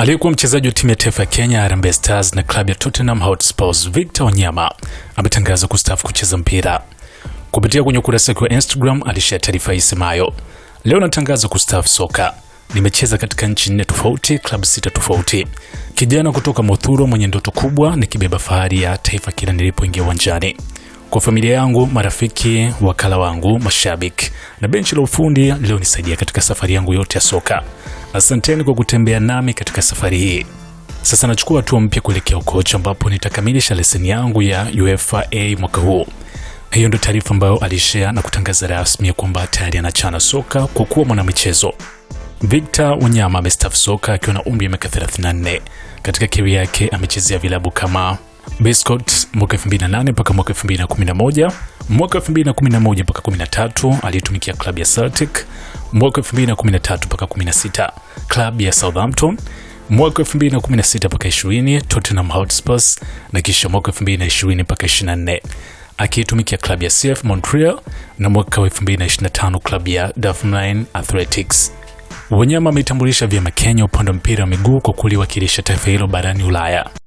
Aliyekuwa mchezaji wa timu ya taifa ya Kenya Harambee Stars na klabu ya Tottenham Hotspur Victor Wanyama ametangaza kustaafu kucheza mpira. Kupitia kwenye ukurasa wake wa Instagram alishare taarifa isemayo, leo natangaza kustaafu soka. Nimecheza katika nchi 4 tofauti, klabu 6 tofauti. Kijana kutoka Mothuro mwenye ndoto kubwa, nikibeba fahari ya taifa kila nilipoingia uwanjani. Kwa familia yangu, marafiki, wakala wangu, mashabiki na benchi la ufundi leo nisaidia katika safari yangu yote ya soka. Asanteni kwa kutembea nami katika safari hii. Sasa nachukua hatua mpya kuelekea ukocha ambapo nitakamilisha leseni yangu ya UEFA A mwaka huu. Hiyo ndio taarifa ambayo alishare na kutangaza rasmi kwamba tayari anachana soka kwa kuwa mwanamichezo. Victor Wanyama amestaafu soka akiwa na umri wa miaka 34. Katika career yake amechezea vilabu kama Biscot mwaka 2008 mpaka mwaka 2011, mwaka 2011 mpaka 13 alitumikia klabu ya Celtic, mwaka 2013 mpaka 16 klabu ya Southampton, mwaka 2016 mpaka 20 Tottenham Hotspur na kisha mwaka 2020 mpaka 24 akitumikia klabu ya CF Montreal na mwaka 2025 klabu ya Dunfermline Athletics. Wanyama ametambulisha vyema Kenya upande wa mpira wa miguu kwa kuliwakilisha taifa hilo barani Ulaya.